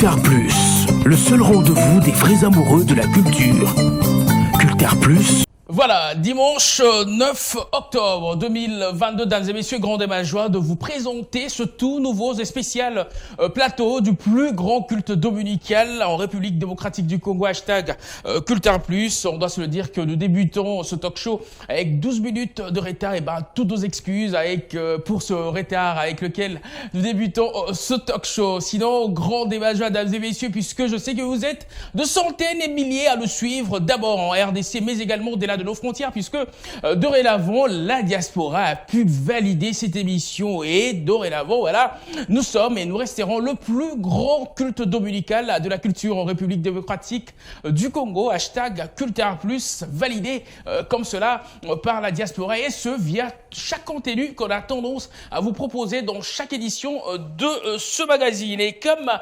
Cultart Plus, le seul rendez-vous des vrais amoureux de la culture. Cultart Plus. Voilà, dimanche 9 octobre 2022, dames et messieurs, grande et ma joie de vous présenter ce tout nouveau et spécial plateau du plus grand culte dominical en République démocratique du Congo, hashtag Cultart Plus. On doit se le dire que nous débutons ce talk show avec 12 minutes de retard, et toutes nos excuses pour ce retard avec lequel nous débutons ce talk show. Sinon, grande et ma joie, dames et messieurs, puisque je sais que vous êtes de centaines et milliers à le suivre, d'abord en RDC, mais également au-delà de nos frontières, puisque dorénavant la diaspora a pu valider cette émission, et dorénavant, voilà, nous sommes et nous resterons le plus grand culte dominical de la culture en République démocratique du Congo, hashtag Cultart Plus, validé comme cela par la diaspora, et ce via chaque contenu qu'on a tendance à vous proposer dans chaque édition de ce magazine. Et comme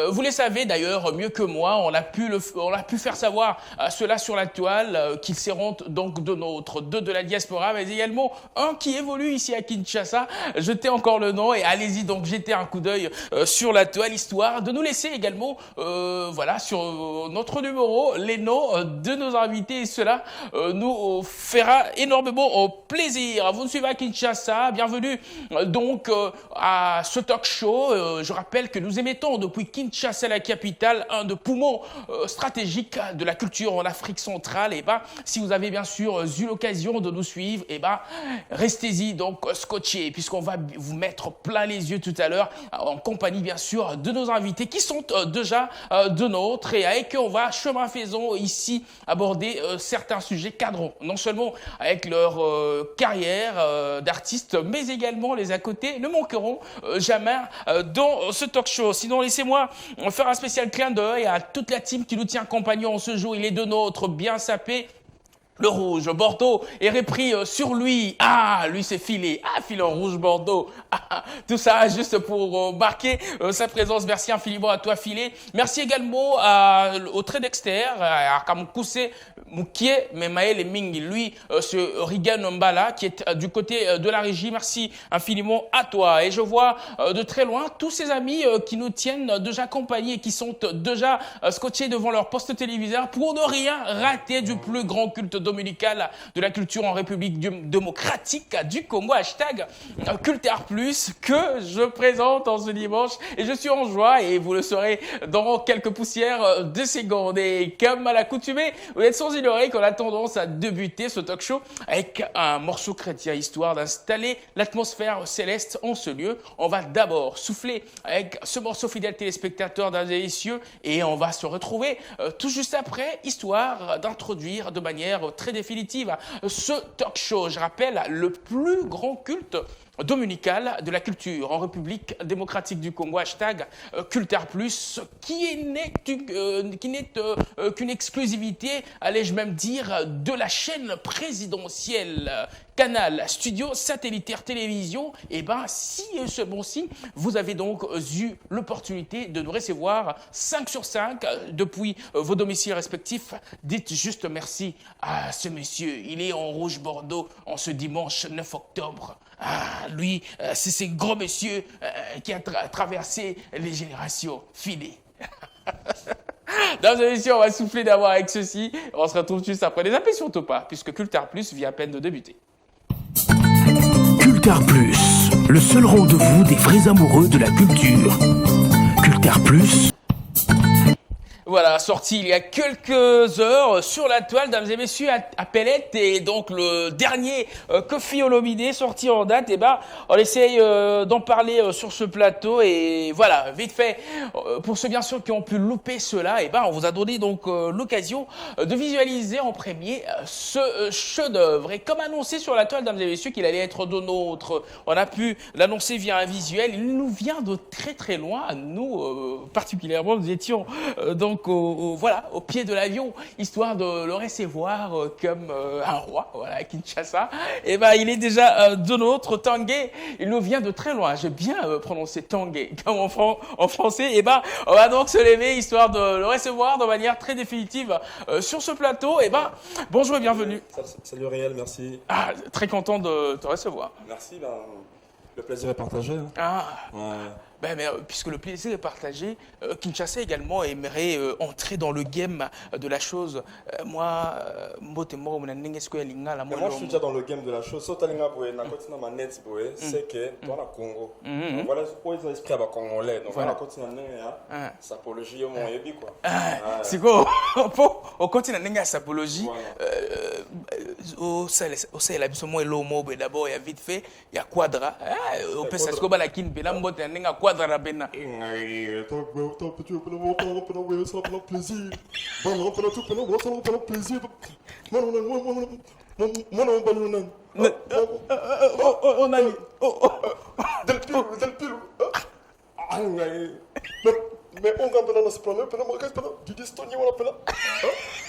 vous le savez d'ailleurs mieux que moi, on a pu faire savoir cela sur la toile, qu'il s'est rendu donc deux de la diaspora, mais également un qui évolue ici à Kinshasa. Jetez encore le nom et allez-y donc jeter un coup d'œil sur la toile, histoire de nous laisser également voilà, sur notre numéro les noms de nos invités, et cela nous fera énormément plaisir. Vous nous suivez à Kinshasa, bienvenue donc à ce talk show. Je rappelle que nous émettons depuis Kinshasa, la capitale, un de poumons stratégiques de la culture en Afrique centrale. Et si vous avez bien sûr eu l'occasion de nous suivre, restez-y donc scotchés, puisqu'on va vous mettre plein les yeux tout à l'heure, en compagnie bien sûr de nos invités qui sont déjà de nôtres, et avec eux on va chemin faisant ici aborder certains sujets cadrants, non seulement avec leur carrière d'artiste, mais également les à côté ne manqueront jamais dans ce talk show. Sinon, laissez-moi faire un spécial clin d'œil à toute la team qui nous tient compagnon en ce jour. Il est de nôtres, bien sapé. Le rouge Bordeaux est repris sur lui. Lui c'est filé. Filé en rouge Bordeaux. Tout ça juste pour marquer sa présence. Merci infiniment à toi, filé. Merci également au trait d'extérieur, à Kamukuse Moukie, Memaël et Mingi. Lui, ce Rigan Mbala qui est du côté de la régie. Merci infiniment à toi. Et je vois de très loin tous ces amis qui nous tiennent déjà compagnie et qui sont déjà scotchés devant leur poste téléviseur pour ne rien rater du plus grand culte dominical de la culture en République démocratique du Congo, hashtag Cultart Plus, que je présente en ce dimanche, et je suis en joie, et vous le saurez dans quelques poussières de secondes. Et comme à l'accoutumée, vous êtes sans ignorer qu'on a tendance à débuter ce talk show avec un morceau chrétien, histoire d'installer l'atmosphère céleste en ce lieu. On va d'abord souffler avec ce morceau, fidèle téléspectateur d'un des cieux, et on va se retrouver tout juste après, histoire d'introduire de manière très définitive ce talk show. Je rappelle, le plus grand culte dominical de la culture en République démocratique du Congo, hashtag Cultart Plus, qui n'est qu'une exclusivité, allais-je même dire, de la chaîne présidentielle Canal Studio Satellitaire Télévision. Si ce bon signe, vous avez donc eu l'opportunité de nous recevoir 5 sur 5 depuis vos domiciles respectifs. Dites juste merci à ce monsieur. Il est en rouge Bordeaux en ce dimanche 9 octobre. Lui, c'est ce gros monsieur qui a traversé les générations. Filé. Dans cette émission, on va souffler d'avoir avec ceci. On se retrouve juste après. Les appels surtout pas, puisque Cultart Plus vient à peine de débuter. Cultart Plus, le seul rendez-vous des vrais amoureux de la culture. Cultart Plus. Voilà, sorti il y a quelques heures sur la toile, dames et messieurs, à Pellet, et donc le dernier Koffi Olomide sorti en date. On essaye d'en parler sur ce plateau, et voilà, vite fait, pour ceux bien sûr qui ont pu louper cela, on vous a donné donc l'occasion de visualiser en premier ce chef-d'œuvre. Et comme annoncé sur la toile, dames et messieurs, qu'il allait être de nôtre, on a pu l'annoncer via un visuel. Il nous vient de très très loin. Nous particulièrement, nous étions donc au pied de l'avion, histoire de le recevoir comme un roi, voilà, à Kinshasa. Il est déjà de nôtre, Tanguay. Il nous vient de très loin. J'ai bien prononcé Tanguay, comme en français. On va donc se lever, histoire de le recevoir de manière très définitive sur ce plateau. Bonjour et bienvenue. Salut Réal, merci. Très content de te recevoir. Merci, le plaisir est partagé. Hein. puisque le plaisir est partagé, Kinshasa également aimerait entrer dans le game de la chose. Moi, moi, je suis déjà dans le game de la chose. C'est que dans le Congo, voilà ce esprit congolais. Donc, voilà, sapologie, c'est quoi? Au continent de sapologie, au sein la biso moi l'homo, d'abord il y a vite fait, il y a quadra. On peut s'asseoir à la kin, mais là, on a quadra la bena. On a mais on va dans ce plan, du destin,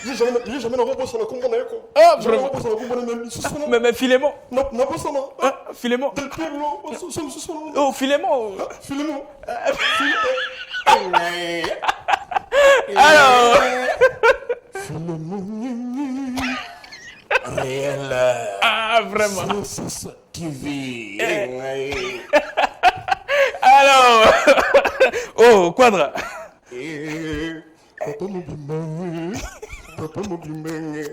j'ai jamais rencontré sur le Congo. Ah, vraiment. Mais Filémon. Non, pas ça, non. Filémon. Oh, Filémon. Filémon. Alors. Réel. Ah, vraiment. C'est ça qui vit. Alors. Oh, Quadra. Papa m'oublie.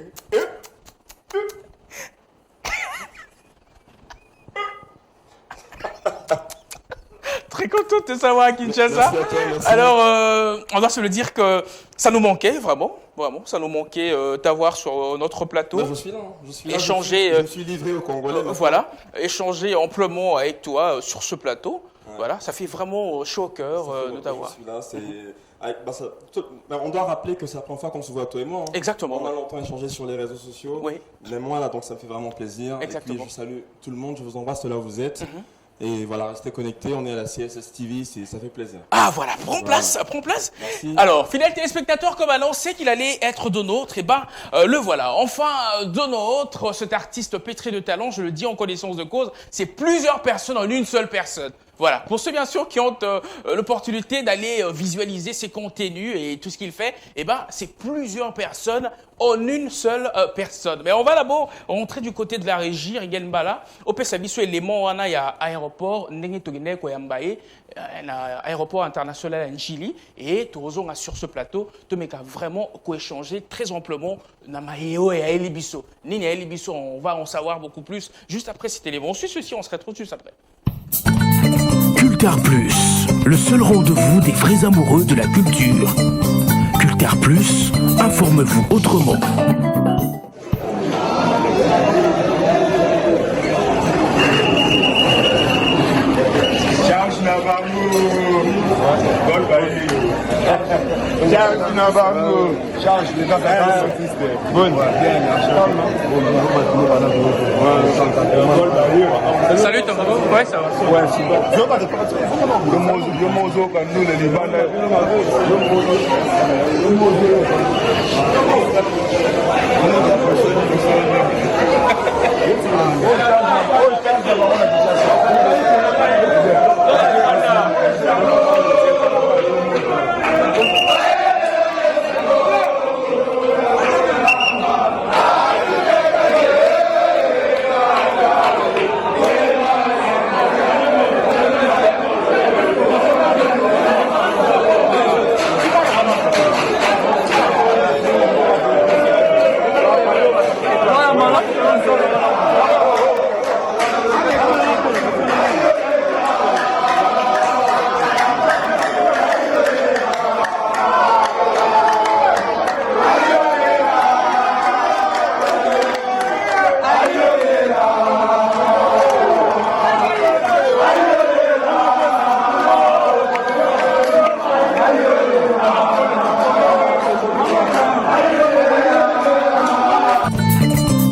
Très content de te savoir à Kinshasa. Merci. Alors, on doit se le dire que ça nous manquait, vraiment, ça nous manquait t'avoir sur notre plateau. Ben, je suis là. Échanger, je suis livré au Congolais. Voilà, échanger amplement avec toi sur ce plateau. Ouais. Voilà, ça fait vraiment chaud au cœur de t'avoir. Je suis là, on doit rappeler que c'est la première fois qu'on se voit, toi et moi. Hein. Exactement. On a longtemps échangé sur les réseaux sociaux. Oui. Mais moi, là, donc ça me fait vraiment plaisir. Exactement. Et puis, je salue tout le monde, je vous embrasse là où vous êtes. Et voilà, restez connectés, on est à la CSS TV, ça fait plaisir. Ah voilà, prends place. Merci. Alors, fidèles téléspectateurs, comme annoncé qu'il allait être de nôtre, et le voilà. Enfin, de nôtre, cet artiste pétri de talent, je le dis en connaissance de cause, c'est plusieurs personnes en une seule personne. Voilà, pour ceux bien sûr qui ont l'opportunité d'aller visualiser ses contenus et tout ce qu'il fait, c'est plusieurs personnes en une seule personne. Mais on va d'abord rentrer du côté de la régie, Rigel Mbala. Au Pesabiso élément, on a aéroport, aéroport international en Chili, et tout sur ce plateau, tu m'as vraiment échanger très amplement. On va en savoir beaucoup plus juste après cet élément. On suit ceci, on se retrouve juste après. Cultar Plus, le seul rendez-vous des vrais amoureux de la culture. Cultar Plus, informe-vous autrement. Charles Navarro, Charles Navarro, Charles Bonne. Salut Thomas. Ouais, ça va. Ouais, c'est bon. Le mozo, quand nous, les Libanais.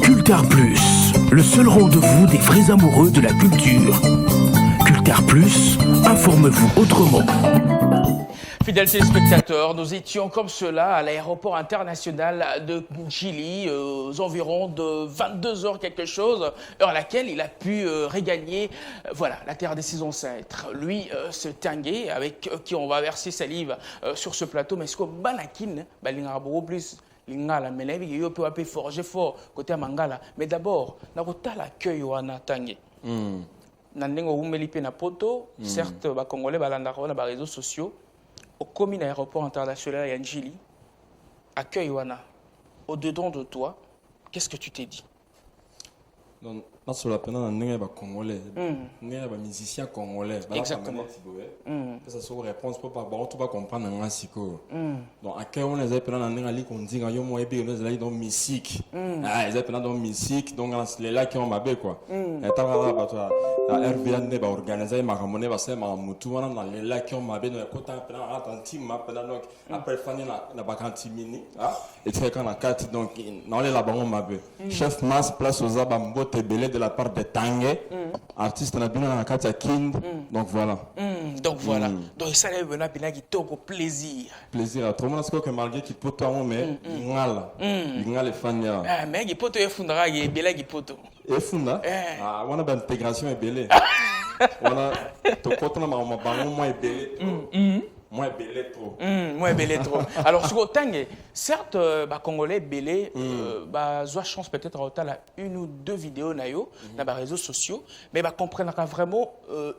Cultar Plus, le seul rendez-vous des vrais amoureux de la culture. Cultar Plus, informe-vous autrement. Fidèles téléspectateurs, nous étions comme cela à l'aéroport international de Chili, aux environs de 22h quelque chose, heure à laquelle il a pu regagner la terre des saisons ancêtres. Lui, ce Tanguay, avec qui on va verser salive sur ce plateau, mais ce que Banakin, il y a beaucoup plus. Lingala, mais il y a forger fort côté Mangala. Mais d'abord, on a l'accueil de Tanguay. Nandengo Oumelipe na poto, certes, les Congolais balandako na réseaux sociaux, au commis aéroport international Yanjili, accueil wana, au-dedans de toi, qu'est-ce que tu t'es dit? Donc, là, sur la peine, on est congolais, on est musicien congolais. Exactement. Ça c'est une réponse pour pas bon, tout pas comprendre un siko. Donc, à quel on les a peine on est qu'on dit yo moi et nous là dans musique. Ah, ils a peine dans musique, donc les là qui ont mabé quoi. Et t'as là bah toi, la RVN ne va organiser ma ramonée va se ma mutu on dans les là qui ont mabé dans côté peine attentif ma peine donc après fani na bakanti mini, ah, et tu quand na 4 donc dans les là ba on mabé. Chef Mas place aux abambo belé de la part de Tanguay, artiste na bino na kati ya Kind, donc voilà. Donc voilà. Donc ça là bena bina qui toko plaisir. Plaisir à tout le monde parce que malgré qu'il peut toi mais il ngala fanya. Ah mais qui poto efundra qui bela qui poto. Efunda. Ah on a intégration est belé. On a to kotona ma bango moi est belé. Moi belé trop. Moi belé trop. Alors sur Tanguay, certes Congolais belé bah zoa chance peut-être à la une ou deux vidéos na yo na les réseaux sociaux mais comprendre vraiment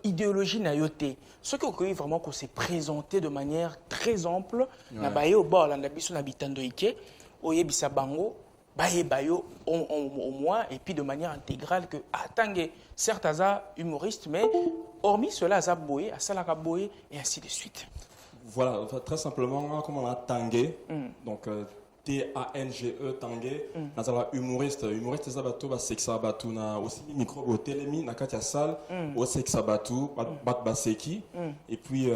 idéologie na yo té. Ce que vous vraiment qu'on s'est présenté de manière très ample na ba yo bord na biso na bitando ike oyebisa bango bayo au moins et puis de manière intégrale que Tanguay certes aza humoriste mais hormis cela aza boye asalaka boye et ainsi de suite. Voilà, très simplement, comme on a Tanguay, donc T-A-N-G-E, Tanguay, on a humoriste, c'est ça, bateau, sexa bateau, na aussi micro au télémi, na katia salle, au sexa bateau, bat baseki, et puis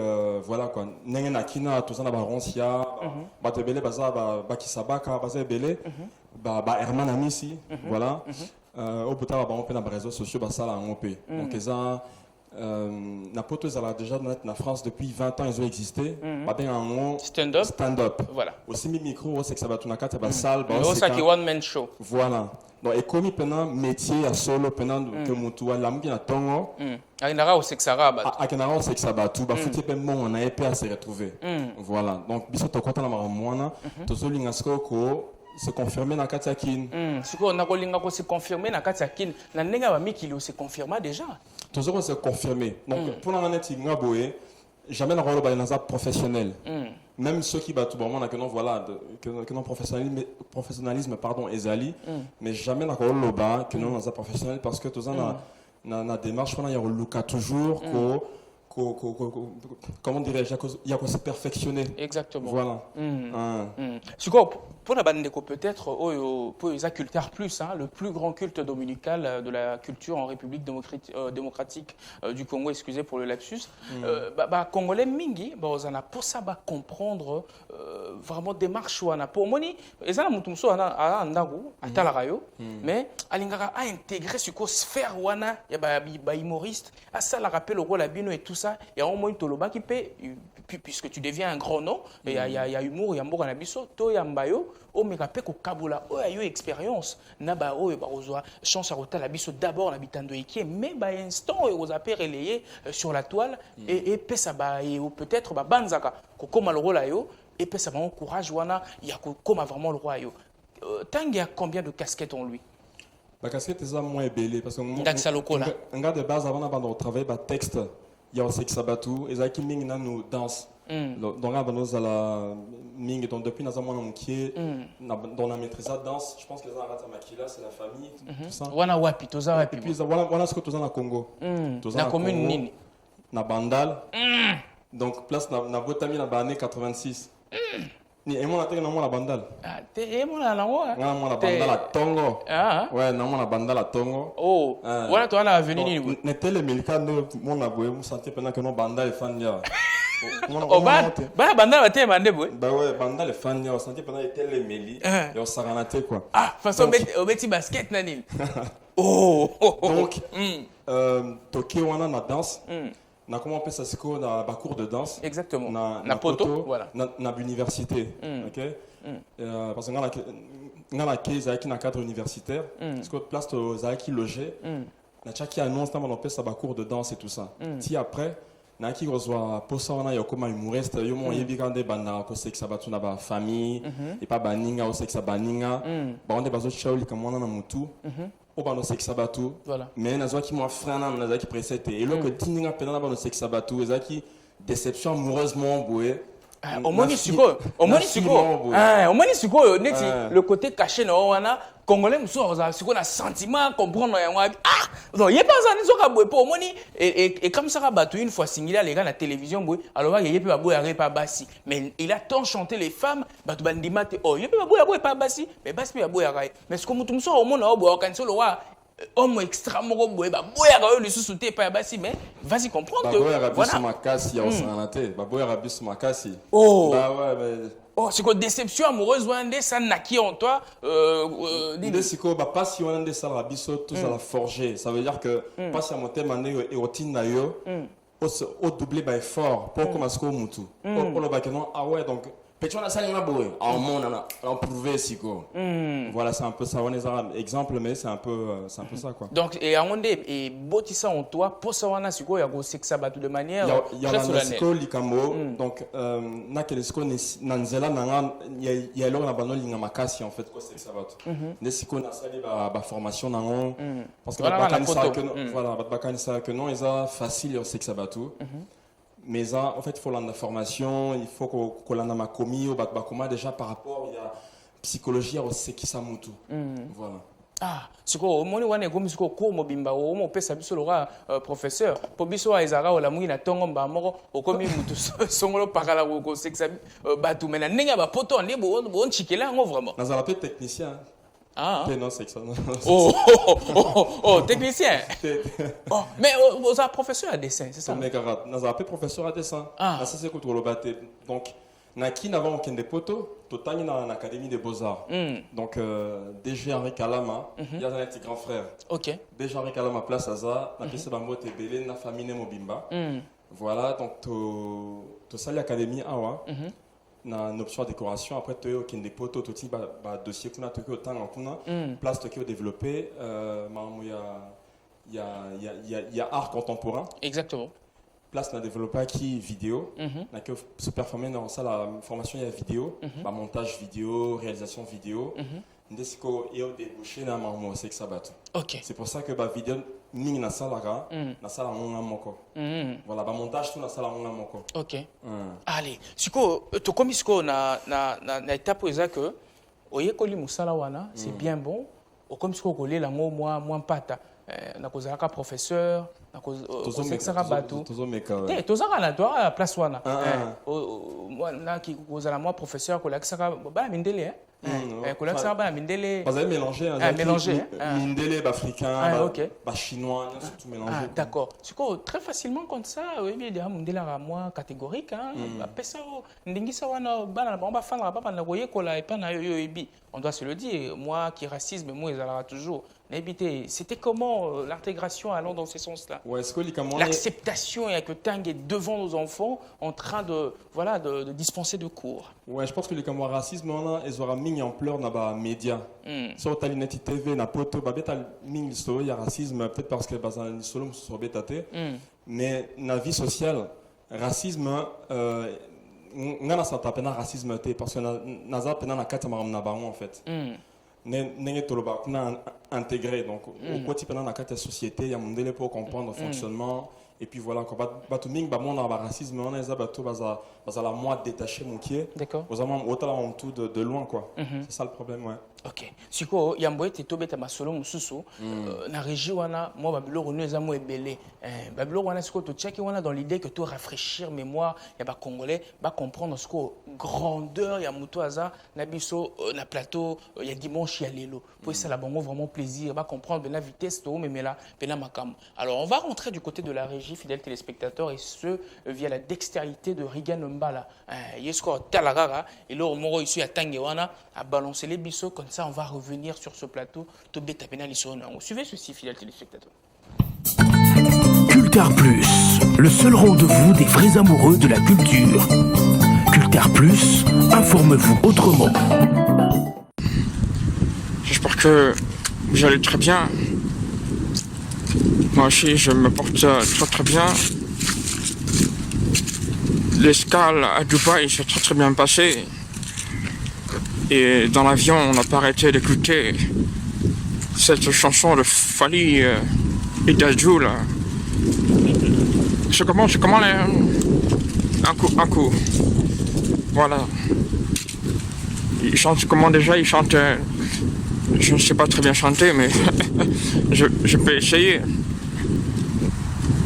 voilà quoi, n'engue na kina, tout ça na baronsia, bat belé, baza, bakisabaka, baza belé, Herman Amisi, voilà, au bout de on peut na réseaux sociaux, ça là, on peut, donc ils ont na poto ils ont déjà dans la France depuis 20 ans ils ont existé stand-up voilà aussi mi micro c'est que ça va tout na carte ba salle ba c'est qui one man show voilà donc et comme pendant métier à solo pendant que mutu la mki na tongo akinara au sexara ba akinara au sexa ba tout ba futi pe mon on a épé à se retrouver voilà donc biso to konta na mwana to so linga ko se confirmer na kati ya kin siko na kolinga ko se confirmer na kati ya kin na ndenga ba mikili se confirma déjà toujours se confirmer donc pour la net nga boye jamais na rolo ba na professionnel même ceux qui battent bon na que non voilà que non professionnalisme pardon ezali mais jamais na rolo ba que non na professionnel parce que tout ça na démarche on a luka toujours comment dirais-je, il y a qu'à se perfectionner. Exactement. Voilà. Pour la bande peut-être, pour les culture plus, le plus grand culte dominical de la culture en République démocratique du Congo, excusez pour le lapsus, Congolais mingi, on a pour ça comprendre vraiment démarche wana. Pour moi, ils ont mutumso à Ndago, à Talarayo, mais alingara a intégré ce qu'on sphère wana, il y a humoriste, à ça la rappelle au rôle abino et tout ça. Il y a au moins Toloba qui paie, puisque tu deviens un grand nom, il y a humour, il y a mboka nabiso, to ya mbayo, o mekape ko kabula, o ya yo expérience, na ba o ba ozoa chance à rota labiso d'abord l'habitando eke, mais ba instant o zape relayé sur la toile et pesa ba et peut-être ba banzaka ko koma le rôle yo et pesa ba courage wana, il y a ko koma vraiment le roi yo. Tanguay a combien de casquettes en lui? La casquette est moins belle parce que un gars de base avant de travailler ba texte il y a aussi que ça batou et ça qui ming na nous danse donc là nous à la ming donc depuis nous avons qui dans la maîtrise de danse je pense que les arata makila c'est la famille tout ça wana wapi toza wapi et puis voilà ce que toza na Congo na commune nini na Bandal donc place na botami na année 86 ni emo na tena na Bandal te emo na lango na na Bandal à Tongo ouais na Bandal à Tongo oh voilà toi na avenue ni n'était le militaire de mon aboué vous sentez pendant que non Bandal est fan ya oh ba Bandal va te mande boy bah ouais Bandal est fan ya vous sentez pendant était le meli et on s'arranaté quoi façon beti basket nani oh donc Tokyo on a na danse na comment on peut ça c'est quoi na cours de danse exactement na poto voilà na université OK parce que on a qui na cadre universitaire parce que place aux qui logé na chaki annonce na on peut ça cours de danse et tout ça si après na qui reçoit pour ça on a yo comme humoriste yo mon yebi quand des banda ko c'est que ça batu na ba famille et pas baninga au c'est que ça baninga ba on est bazo chauli comme on a na mutu au bano sexa batu. Voilà. Mais nazo qui moi frère nazo qui précède et là que tinga pena bano sexa batu ezaki déception amoureusement boué. Omoni sikoyo neti le côté caché na wana congolais muso oza sikoyo na sentiment comprendre yango non yé pas ça ni soka boye po omoni et comme ça batu une fois singila les gars na télévision boye alors yé pe boye arrêt pas basi mais il a tant chanté les femmes batu bandima te oh yé pe boye pas basi mais basi pe boye arrêt mais ce que mutu muso omona obo kanso lo wa homme extrêmement boye ba boye arrêt le sous-souté pas basi mais vas-y comprendre que voilà makasi ya osanate ba boye arabis makasi oh bah ouais mais oh, c'est quoi déception amoureuse wande ça naquit en toi c'est quoi bah pas si on a ça rabiso tout ça la forger ça veut dire que pas si à monter mané et routine na yo au doubler by effort pour commencer au mutu pour le bac non ah ouais donc petit on a ça na boye en monde on prouver si quoi voilà c'est un peu ça on est un exemple mais c'est un peu ça quoi donc et onde et botissa en toi pour ça wana siko ya go sexa batu de manière très solennelle likambo donc na kelesiko na nzela na ya lo na bano linga makasi en fait quoi sexa batu ne siko na sali ba formation na on parce que voilà bakani ça que non ils facile sexa batu mais en fait il faut la formation il faut qu'on l'a ma commis ou bakoma déjà par rapport il y a psychologie au sekisa mutu voilà ah siko omoni wana gomi siko ko mobimba o mo pesa biso lora professeur po biso a ezara o la mungi na tongo mba moko okomi mutu songolo pakala ko sekisa batu mena ninga ba poto ndi bo nchikela ngo vraiment nazala pe technicien non, c'est ça. Oh, technicien. Oh, mais vous êtes professeur à dessin, c'est ça? Mais nous avons professeur à dessin. Ça c'est contre le bâté. Donc, Naki n'avons aucun des poteaux. Total dans l'académie des beaux-arts. Donc, DG Henri Kalama, il y a un petit grand frère. Ok. DG Henri Kalama place à ça. La pièce bambo te belé na famille Mobimba. Voilà, donc to sali académie awa. Na une option de décoration après tu as des poteaux tout type dossier qu'on a tout autant en kuna place tu as développé il y a art contemporain exactement place na développé qui vidéo na que se performer dans ça la formation il y a vidéo montage vidéo réalisation vidéo ndesiko et au débouché na marmo c'est que ça bat ok c'est pour ça que vidéo mingi na sala na sala ngonga moko voilà montage tout na sala ngonga moko ok allez siko to komi siko na étape eza que oyekoli musala wana c'est bien bon o komi siko kolela ngo moi pata na kozaka professeur na kozaka batu tozaka na toi place wana na ki kozala moi professeur kolakisaka ba mindele kolakisaka ba mindele vous avez mélangé mindele africain chinois tout mélangé d'accord c'est quoi très facilement comme ça oui bien mindele à moi catégorique pesa ndingisa wana bana ba fana ba na koyekola epa na yo ebi on doit se le dire moi qui racisme moi ezala toujours c'était comment l'intégration allant dans ce sens-là? L'acceptation et que Tang est devant nos enfants en train de dispenser de cours. Ouais, je pense que les camarades racisme ils auront mis en pleurs dans les médias. Sur Talineti TV, na poto, babeta mis il y a racisme peut-être parce que bazan solo sur betaté, mais na vie sociale, racisme ngana sa tapena racisme parce que na za pena na kata maram na bango en fait. N'est intégré donc au quotidien dans la société il y a mon délai pour comprendre le fonctionnement et puis voilà quand batuming ba mon racisme on est bato baza la moi détaché mon pied d'accord aux amants autant en tout de loin quoi c'est ça le problème ouais ok siko yamboye te tobeta masolo mususu na régie wana moi babilo renu ezamo ebele babilo wana siko to check wana dans l'idée que tout rafraîchir mémoire ya ba congolais ba comprendre siko grandeur ya muto aza na biso na plateau ya dimanche ya lelo pour ça la bango vraiment plaisir ba comprendre la vitesse to memela pena makam alors on va rentrer du côté de la régie fidèles téléspectateurs et ce via la dextérité de Rigan Mbala yesko talagara et là moro ici à Tangewana à balancer les biso comme ça on va revenir sur ce plateau. Suivez ceci, fidèles téléspectateurs. Cultar Plus, le seul rendez-vous des vrais amoureux de la culture. Cultar Plus, informe-vous autrement. J'espère que vous allez très bien. Moi aussi, je me porte très bien. L'escale à Dubaï s'est très bien passée. Et dans l'avion, on n'a pas arrêté d'écouter cette chanson de Fali et Dadju là. Je commence un coup. Voilà. Il chante comment déjà? Il chante. Je ne sais pas très bien chanter, mais je peux essayer.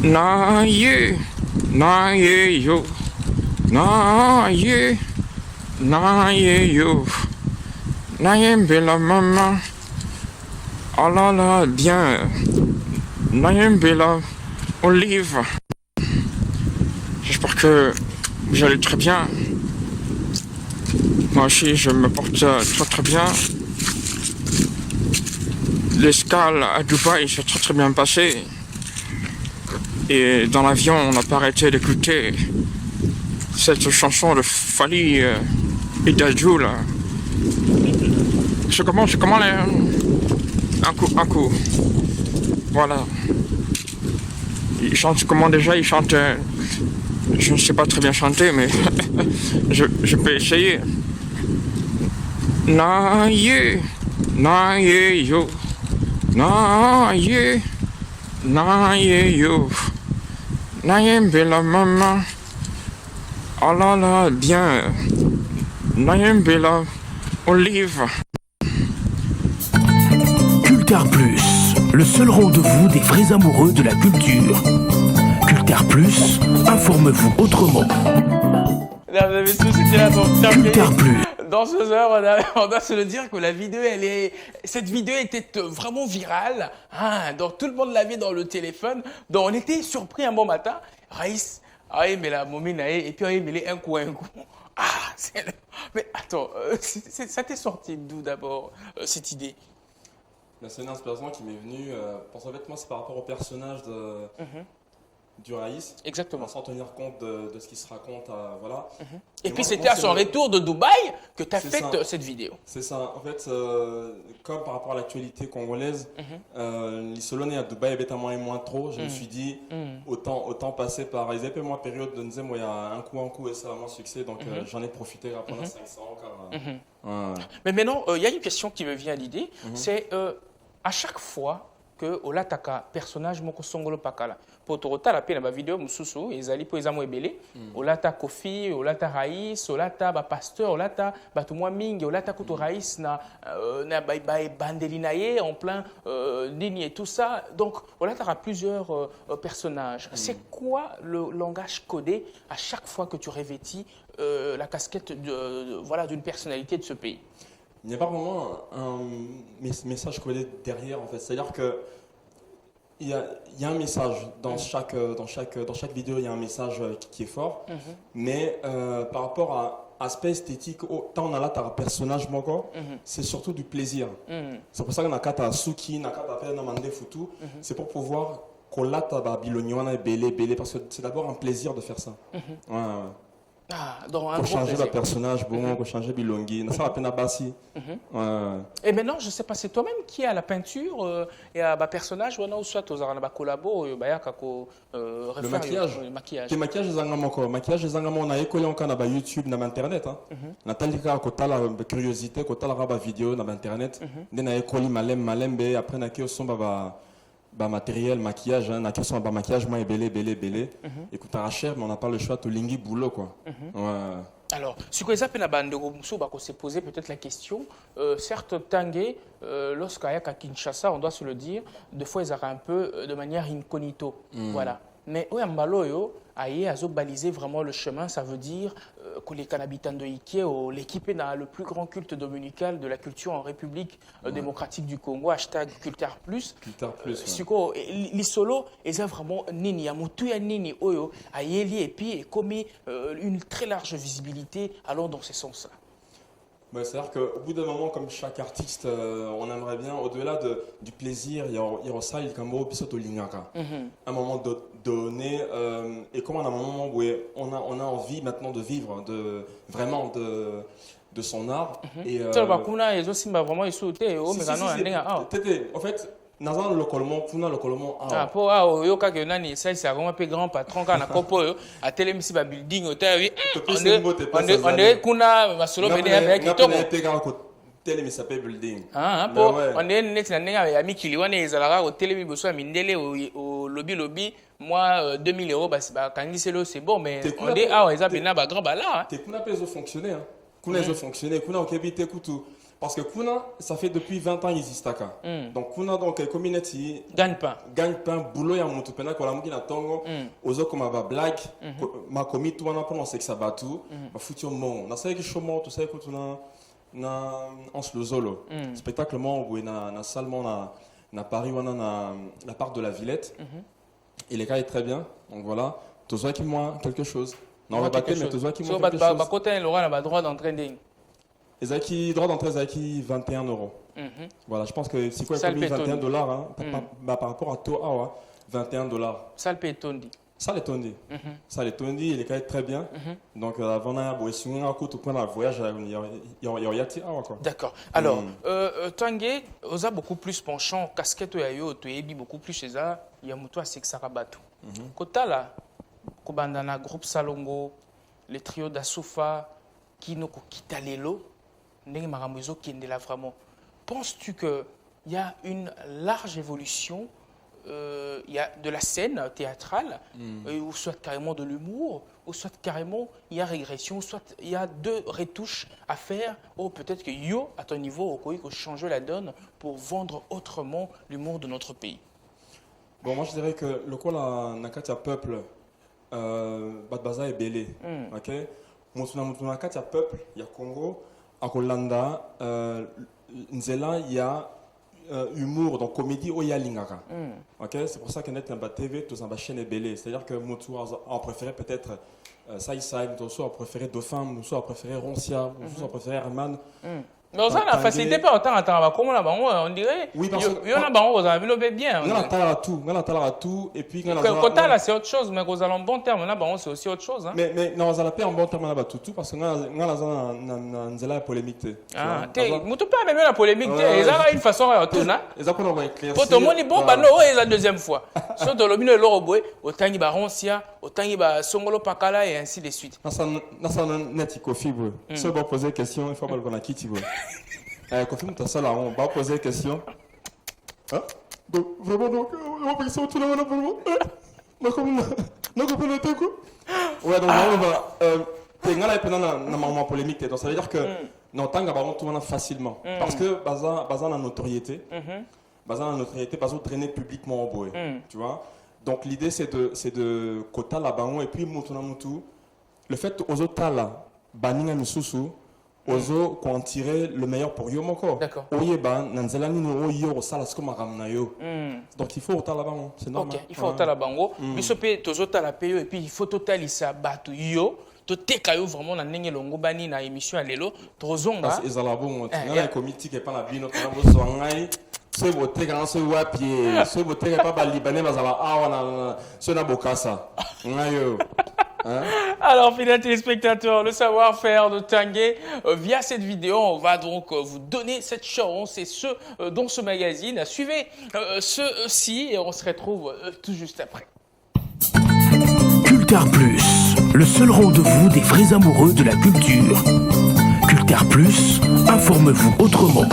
Na ye yo. Na ye yo. Na ye bella maman. Oh là là, bien. Na ye bella olive. J'espère que vous allez très bien. Moi aussi, je me porte très bien. L'escale à Dubaï s'est très bien passée. Et dans l'avion, on n'a pas arrêté d'écouter cette chanson de Fali et Dadju là. Je commence un coup. Voilà. Il chante comment déjà? Il chante. Je ne sais pas très bien chanter, mais je peux essayer. Na ye yo. Na ye yo. Na ye bella maman. Oh là là, bien. Na ye bella olive. Cultar Plus, le seul rendez-vous des vrais amoureux de la culture. Cultar Plus, informe-vous autrement. Mesdames et messieurs, c'était la donc Cultar Plus. dans ce heure, on doit se le dire que la vidéo, cette vidéo était vraiment virale. Hein, donc tout le monde l'avait dans le téléphone. Donc on était surpris un bon matin. Raïs, mais la momine, et puis il met un coup. Ah, mais attends, ça t'est sorti d'où d'abord cette idée? C'est une inspiration qui m'est venue. Pour ça, moi, c'est par rapport au personnage du Raïs. Exactement. Sans tenir compte de ce qui se raconte. Voilà. Et puis c'était à son retour de Dubaï que tu as fait cette vidéo. C'est ça. En fait, comme par rapport à l'actualité congolaise, l'isolone à Dubaï est moins trop. Je me suis dit, autant passer par. Ils avaient moi période de nous, il y a un coup et c'est vraiment succès. Donc j'en ai profité pendant 500 ans. Mais maintenant, il y a une question qui me vient à l'idée. C'est à chaque fois que olataka personnage moko songolo pakala pour torota la pena ba vidéo mususu ezali po ezamo ebele olata Kofi olata Raïs olata ba pasteur olata bato mwa mingi olata kuto Raïs na bandelina ye en plein nini et tout ça, donc olata a plusieurs personnages. C'est quoi le langage codé à chaque fois que tu revêtis la casquette voilà d'une personnalité de ce pays? Il n'y a pas vraiment un message codé derrière, en fait. C'est-à-dire que il y a un message dans chaque vidéo, il y a un message qui est fort. Mais par rapport à aspect esthétique, tant on a là un personnage c'est surtout du plaisir. C'est pour ça qu'on a kata Suki, on a kata Namande Futu. C'est pour pouvoir kolata ba bilognon belé parce que c'est d'abord un plaisir de faire ça. Ah, donc un pour gros changer plaisir. le personnage, pour changer Bilongi, ça va peine à Bassi. Et maintenant, je ne sais pas, c'est toi-même qui est à la peinture et à personnage ou soit aux arabes collabo le maquillage. Le maquillage est un maquillage est un on a école en Canada YouTube na internet Nathalie ka la curiosité ko la raba vidéo na internet na école malem après na ki somba ba matériel maquillage na question ba maquillage moi belé écoute à cher mais on n'a pas le choix de lingi boulot quoi. Alors, ce que les bandeko muso ba se poser peut-être la question, certes Tanguay lorsqu'il y a à Kinshasa, on doit se le dire, deux fois ils arrivent un peu de manière incognito. Voilà. Mais Oyambaloyo a balisé vraiment le chemin, ça veut dire que les Canabitans de Ike, l'équipe dans le plus grand culte dominical de la culture en République démocratique du Congo, #Cultar Plus. Cultar Plus. Siko, l'isolo, ils ont vraiment nini, yamutuya nini oyo, ayeli et puis comme une très large visibilité allant dans ce sens-là. C'est-à-dire qu'au bout d'un moment, comme chaque artiste, on aimerait bien, au-delà du plaisir, il y a ça, il y a un moment donné, et comme on a un moment où on a envie maintenant de vivre, vraiment de son art. Et, en fait, Nazan localement, Puna localement. Ah, pour yo ka que nani ça c'est vraiment peu grand patron kana kopo yo a télémisi ba building hôtel oui. On est kuna masolo bene avec kitoko. tel mais ça peut building. Ah, Mais pour ouais. on est net na nenga ya mikili wana ezalaka au télé biso ya mindele au lobby moi 2000 euros bah kangiselo c'est bon mais T'es on cool dit après. ah ouais ça bina ba grand bala. T'es kuna peut fonctionner hein. Kuna ils ont fonctionné, kuna okebite kutu parce que kuna ça fait depuis 20 ans ils existent ka. Donc kuna donc community Gagne pas. gagne pas boulot ya mutu pena ko la muki na tongo ozo comme ba blague ma commis tout wana pendant c'est que ça batu ba foutu au monde. Na ça que chomo tout ça que tu na en le zolo. Spectacle mo où na salle na Paris wana na la part de la Villette. Et les gars est très bien. Donc voilà, tu vois qui moi quelque chose. Non, on va battre, mais tu vois qui moi quelque chose. Bah côté il aura le droit d'entraîner ding. Ezaki droit d'entrée Ezaki 21 euros. Voilà, je pense que c'est quoi Ça comme le 21 pétonne. dollars hein, par rapport à Toa, 21 dollars. Ça le pétonne dit. Ça les tondi. Ça les tondi, il est quand même très bien. Donc avant d'aller boire si on a un point dans le voyage, il y a quoi. D'accord. Alors, Tanguy, on a beaucoup plus penchant casquette yayo, tu es beaucoup plus chez ça, il y a muto à Sexarabatu. Kota là, Kobandana groupe Salongo, les trios d'Asufa, Kinoko Kitalelo, Neng Maramuzo Kindela vraiment. Penses-tu qu'il y a une large évolution il y a de la scène théâtrale, ou soit carrément de l'humour, ou soit carrément il y a régression, ou soit il y a deux retouches à faire, ou peut-être que yo, à ton niveau, il faut changer la donne pour vendre autrement l'humour de notre pays. Bon, moi je dirais que le quoi la Nakatia peuple, Badbaza est belé. Ok? Moutouna Nakatia peuple, il y a Congo, à Kolanda, Nzela, il y a humour, donc comédie au Yalingaka. Okay? C'est pour ça que net TV, tous en chaîne est belé. C'est-à-dire que Moutou a préféré peut-être Saïsaï, Moutou a préféré Dauphin, Moutou a préféré Roncia, Moutou a préféré Herman. Mais ça, la facilité pas autant à temps, comment là, on dirait. Oui, parce que. Il y en a, vous avez bien. On a tout, et puis. Quota là, c'est autre chose, mais vous allez en bon terme, là, c'est aussi autre chose. Mais non, on a pas en bon terme là, tout, parce que nous avons la polémique. Ah, tu pas même la polémique, ils ont une façon à retourner. Exactement, on va éclaircir. Pour tout le monde, bon, bah non, c'est la deuxième fois. Surtout le milieu de l'Oroboé, autant il y a Roncia, autant il y a Songolo Pakala et ainsi de suite. Nous sommes net fibre. Si on va poser des questions, il faut pas qu'on a quitté. Kofi, tu as ça là, on va poser des questions. Hein? Donc, vraiment, donc, on va passer tout le monde pour moi. Non, comme non, comme le temps, quoi. Ouais, donc, on va. T'es là, et puis, on a une polémique. Donc, ça veut dire que, non, tant qu'on tout le monde facilement. Parce que, basant la notoriété, basant traîner publiquement au bois. Tu vois? Donc, l'idée, c'est de quota là-bas, et puis, Moutou. Le fait aux autres là, Baninga Misusu, ozo qu'on tirer le meilleur pour yo moko. D'accord. Oyeba nanzela nino oyo sala skoma ramna yo. Donc il faut autant là-bas, c'est normal. OK, il faut autant là-bas. Biso pe tozota la payo et puis il faut totalisa batu yo. To teka yo vraiment na ndenge longo bani na émission à lelo tozonga. Parce ezala bon, tu na comité qui pas la bino to na so ngai. Ce voté quand ce wapi, ce voté pas ba libanais bazala awa na ce na bokasa. Ngayo. Hein? Alors, fidèles téléspectateurs, le savoir-faire de Tanguy, via cette vidéo, on va donc vous donner cette chance et ce dans ce magazine. Suivez ceci et on se retrouve tout juste après. Cultar Plus, le seul rendez-vous des vrais amoureux de la culture. Cultar Plus, informe-vous autrement.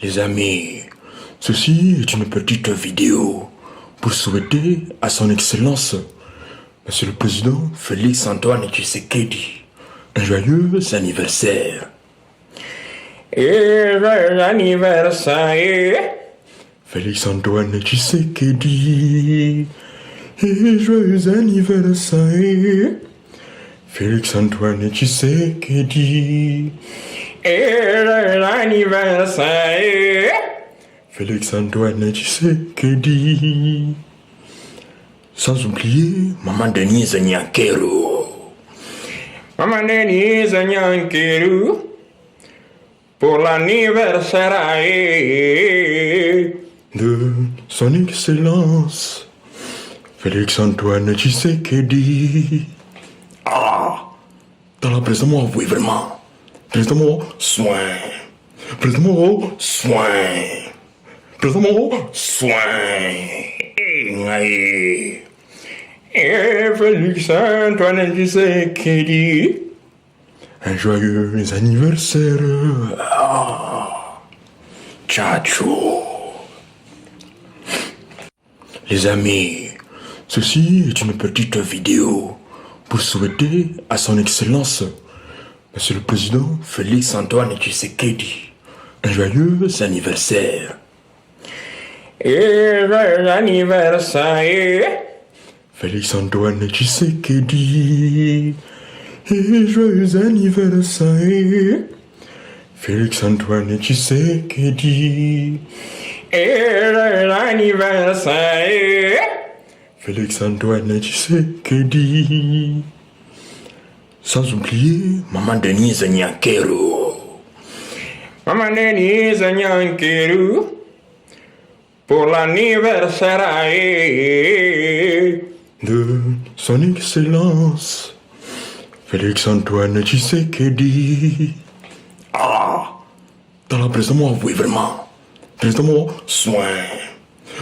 Les amis, ceci est une petite vidéo pour souhaiter à son excellence Monsieur le Président Félix Antoine Tshisekedi, un joyeux anniversaire. Et joyeux anniversaire, Félix Antoine Tshisekedi. Et joyeux anniversaire, Félix Antoine Tshisekedi. Et joyeux anniversaire, Félix Antoine Tshisekedi. Sans oublier Maman Denise Nyankero. Maman Denise Nyankero, pour l'anniversaire de son excellence, Félix Antoine Tshisekedi. Ah, dans la présence, oui, vraiment. Présence, soin. Présence, soin. Présence, soin. Et Félix Antoine Tshisekedi, Un joyeux anniversaire. Ah, Tchatcho. Les amis, ceci est une petite vidéo pour souhaiter à son Excellence, Monsieur le Président Félix-Antoine Tshisekedi, un joyeux anniversaire. Et joyeux anniversaire, Félix-Antoine Tshisekedi. Et joyeux anniversaire, Félix-Antoine Tshisekedi. Et joyeux anniversaire, Félix-Antoine Tshisekedi. Sans oublier Maman Denise Nyankero. Maman Denise Nyankero, pour l'anniversaire de son Excellence Félix-Antoine Tshisekedi. Ah, dans la presse-moi, oui, vraiment. Presse-moi, soin.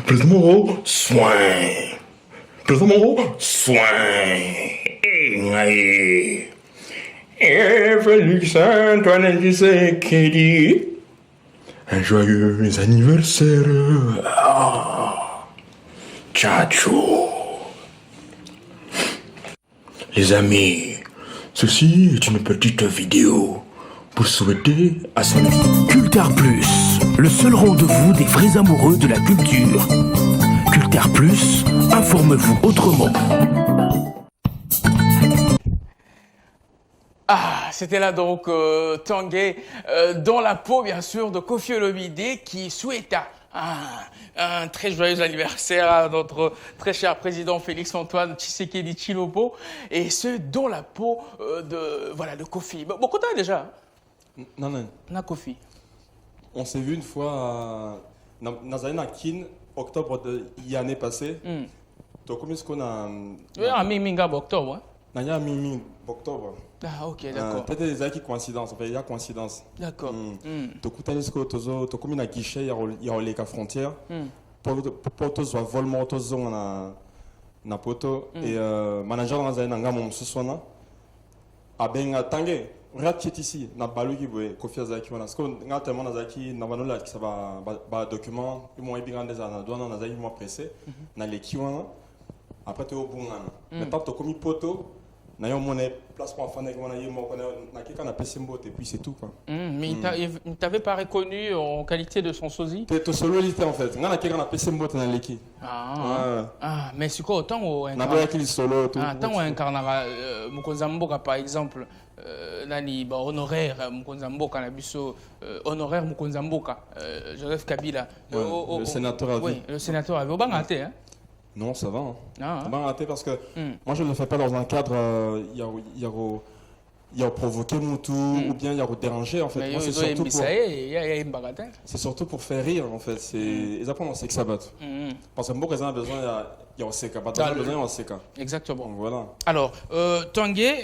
Presse-moi, soin. Presse-moi, soin. Et Félix-Antoine Tshisekedi, un joyeux anniversaire. Ah, Tchatcho. Les amis, ceci est une petite vidéo pour souhaiter à son... Cultar Plus, le seul rendez-vous des vrais amoureux de la culture. Cultar Plus, informe-vous autrement. Ah, c'était là donc Tanguay dans la peau, bien sûr, de Koffi Olomide qui souhaita un très joyeux anniversaire à notre très cher président Félix-Antoine Tshisekedi Tshilombo, et ce, dans la peau de Koffi. Bon, content déjà. Non. Na Koffi. On s'est vu une fois dans Kin, octobre de l'année passée. Donc, combien est-ce qu'on a... Minga octobre. Nanya Mimi octobre. Ah, ok, d'accord. Peut-être des acquis coïncidence. Il y a coïncidence. D'accord. Donc, tu as comme un guichet, il y a les frontières. Pour tous, volement, tous na poto. Et manager dans un mon sous-sona. A ben tangé. Rat ici, na balu qui veut Koffi Azaki. Parce que nous avons tellement d'Azaki, nous avons là qui ça va document. Ils m'ont bien des années, nous avons Azaki, ils m'ont pressé. Dans les kiwana. Après, tu es au bon an. Maintenant, tu as commis poto. Nous avons mon place pour faire un PC et puis c'est tout. Mais il ne t'avait pas reconnu en qualité de son sosie? Tu es solo en fait. Nous avons un PC dans l'équipe. Ah, mais c'est quoi autant où un carnaval Mukonzamboka par exemple, nani honoraire Mukonzamboka na biso honoraire Mukonzamboka Joseph Kabila, le sénateur avait. Oui, le sénateur avait bangaté, hein. Non, ça va. Ça va rater parce que moi je ne le fais pas dans un cadre il y a provoqué mon tout ou bien il y a dérangé en fait. Moi, c'est surtout pour faire rire en fait. C'est exactement c'est que ça bat. Parce que beaucoup a besoin il y a aussi besoin Exactement. Donc, voilà. Alors Tanguay,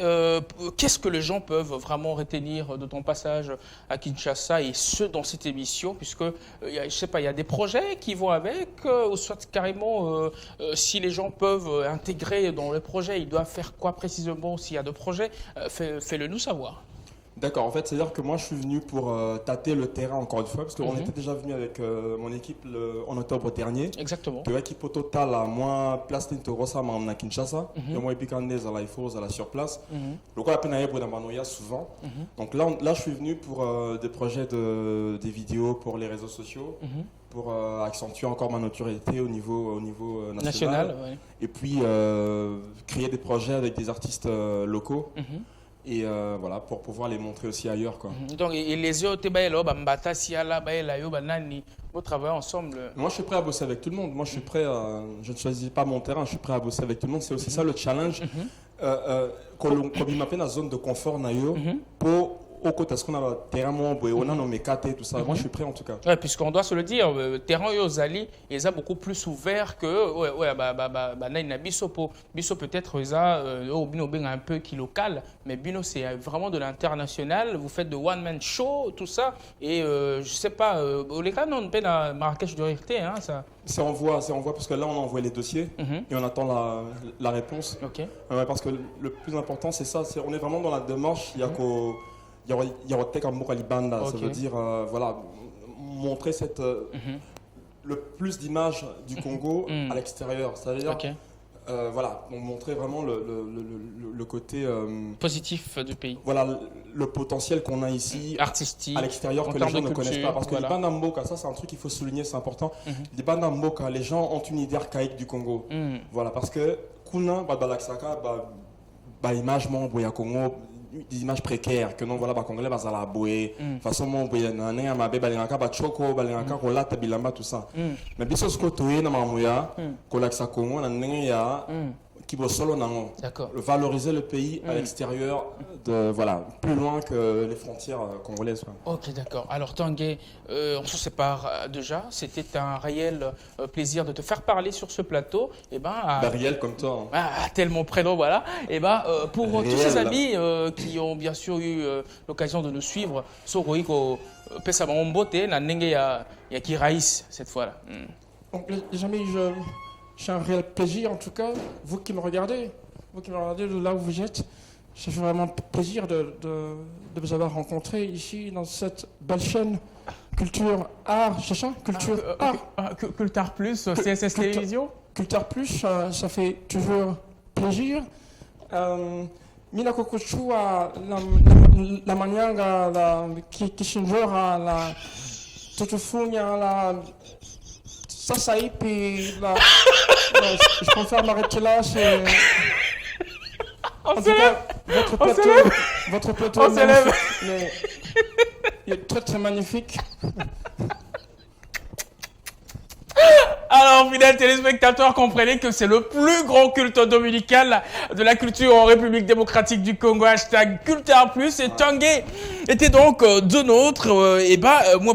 qu'est-ce que les gens peuvent vraiment retenir de ton passage à Kinshasa et ce dans cette émission, puisque je sais pas, il y a des projets qui vont avec ou soit carrément si les gens peuvent intégrer dans le projet, ils doivent faire quoi précisément s'il y a de projets, fais-le nous savoir. D'accord, en fait, c'est-à-dire que moi je suis venu pour tâter le terrain encore une fois, parce qu'on était déjà venu avec mon équipe en octobre dernier. Exactement. De l'équipe au total, moi, place Tintorosa, à Kinshasa, et moi, Epicandez à la IFOS, à la surplace. Donc, on a peine à souvent. Donc là, je suis venu pour des projets des vidéos pour les réseaux sociaux, pour accentuer encore ma notoriété au niveau national. Ouais. Et puis, créer des projets avec des artistes locaux. Et voilà, pour pouvoir les montrer aussi ailleurs, quoi. Donc, et les autres, vous travaillez ensemble? Moi, je suis prêt à bosser avec tout le monde. Moi, je suis prêt je ne choisis pas mon terrain, je suis prêt à bosser avec tout le monde. C'est aussi ça le challenge. Comme il m'appelle la zone de confort, pour au côté, est-ce qu'on a le terrain, on a nos mécatés, tout ça. Moi, je suis prêt en tout cas. Ouais, puisqu'on doit se le dire, le terrain Yozali, ils sont beaucoup plus ouverts que Bisso peut-être un peu qui local, mais Bino c'est vraiment de l'international. Vous faites de one man show, tout ça, et je sais pas, les cas non, on paie dans Marrakech de RT, hein, ça. C'est en voie, parce que là on a envoyé les dossiers et on attend la réponse. Ok. Parce que le plus important c'est ça, on est vraiment dans la démarche, il y a Libanda, ça veut dire voilà, montrer le plus d'images du Congo à l'extérieur, c'est-à-dire voilà, montrer vraiment le côté positif du pays. Voilà, le potentiel qu'on a ici, artistique, à l'extérieur, que les gens ne connaissent pas. Parce que les Libanda Mboka, ça c'est un truc qu'il faut souligner, c'est important. Les Libanda Mboka, les gens ont une idée archaïque du Congo. Voilà, parce que Kuna, Balaksaka, image Boya Congo, des images précaires que non voilà Congolais bazala boé façon mon boya na nenga mabe balingaka ba choko balingaka kolata bilamba tout ça mais biso ce côté na mamuya kolaksa Congo na nenga ya qui va solo nango. Valoriser le pays à l'extérieur, voilà, plus loin que les frontières congolaises. Quoi. Ok, d'accord. Alors Tanguy, on se sépare déjà. C'était un réel plaisir de te faire parler sur ce plateau. Et réel comme toi. Hein. Tellement prénom, voilà. Et pour tous ces amis qui ont bien sûr eu l'occasion de nous suivre, Soroiko Pesama Mbote, na nenge ya Kiraïs cette fois-là. Donc les amis, j'ai un réel plaisir en tout cas, vous qui me regardez de là où vous êtes, ça fait vraiment plaisir de vous avoir rencontré ici dans cette belle chaîne Culture Art, c'est ça? Culture Art. Culture Plus, CSS Télévision. Culture Plus, ça fait toujours plaisir. Mina Kokochu la manière qui s'enjure à la Tutufunya la ça y est, puis là, je préfère m'arrêter là, c'est... En tout cas, votre plateau est magnifique, mais il est très très magnifique. Alors, fidèles téléspectateurs, comprenez que c'est le plus grand culte dominical de la culture en République démocratique du Congo. Hashtag Culture Plus. Et Tanguy était donc de nôtres. Moi,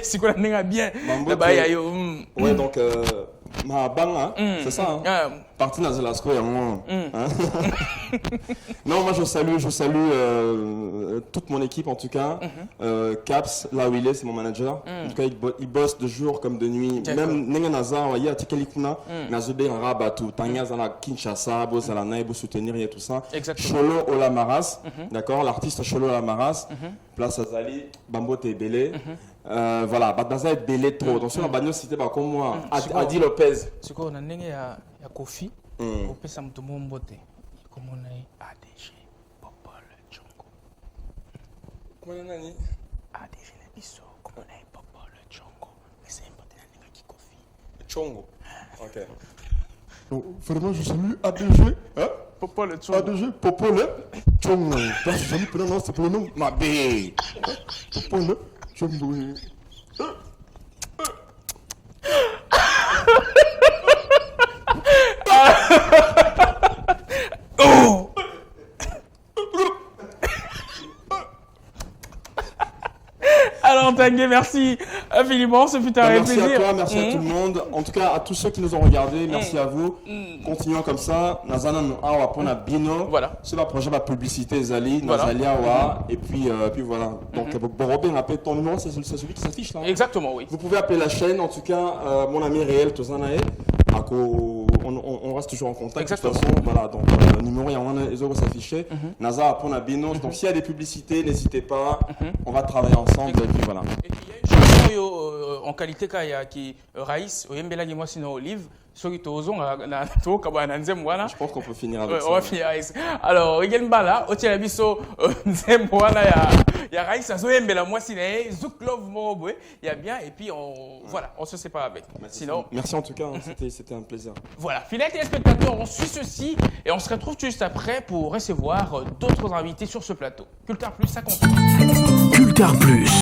c'est quoi la nègre bien. Ouais, donc, ma banga, c'est ça, hein? Parti dans Zelasco, il y a un Non, moi je salue toute mon équipe en tout cas. Caps, là où il est, c'est mon manager. En tout cas, il bosse de jour comme de nuit. Même Nenga Nazar, il y a Tikelikuna, Nazube Rabatou, Tanya Zala Kinshasa, Bozala Naïbo soutenir et tout ça. Cholo Olamaras, d'accord, l'artiste Cholo Olamaras, Place Azali, Bambo Tebele. Voilà, Badaza est belé trop. Donc, sur la bagnole, c'était pas comme moi. Adi Lopez. C'est quoi, on a un Kofi. On peut s'en tomber en beauté. Comme on a ADG, Popol, Tchongo. Comment on a dit ADG, les bisous. Comme on a Popol, Tchongo. Mais c'est important, on a Kofi. Tchongo. Ok. Donc, vraiment, je salue ADG. Hein? Popol, Tchongo. ADG, Popol, Tchongo. Là, je salue pour le nom, c'est pour le nom. Ma bé. Popol, Tchongo. Oh! Alors Tanguy, merci infiniment, ce fut un réel plaisir. Merci à toi, merci à tout le monde. En tout cas, à tous ceux qui nous ont regardés, merci à vous. Continuons comme ça. Nazana nous awa pona bino. Voilà. C'est la projet la publicité Zali, Nazalia wa et puis voilà. Donc Borobé rappelle ton numéro, c'est celui qui s'affiche là. Exactement, oui. Vous pouvez appeler la chaîne. En tout cas, mon ami réel Tozanae. On reste toujours en contact. Exactement. De toute façon, voilà, donc le numéro, il y a un les autres s'afficher. Naza pour la bino. Donc s'il y a des publicités, n'hésitez pas. On va travailler ensemble. Et puis voilà. Et puis, il y a une chanson en qualité qui Raïs, Oyembela Gimwa Sino Olive. Je pense qu'on peut finir avec ça. On va finir avec ça. Alors, Bala, Otielabiso, Nzemwana, il y a Raïs, Zoyembela Mwasine, Zouklov Morobwe, il y a bien, et puis voilà, on se sépare avec. Sinon, merci en tout cas, c'était un plaisir. Voilà, fidèles téléspectateurs, on suit ceci et on se retrouve juste après pour recevoir d'autres invités sur ce plateau. Culture Plus, ça continue. Culture Plus.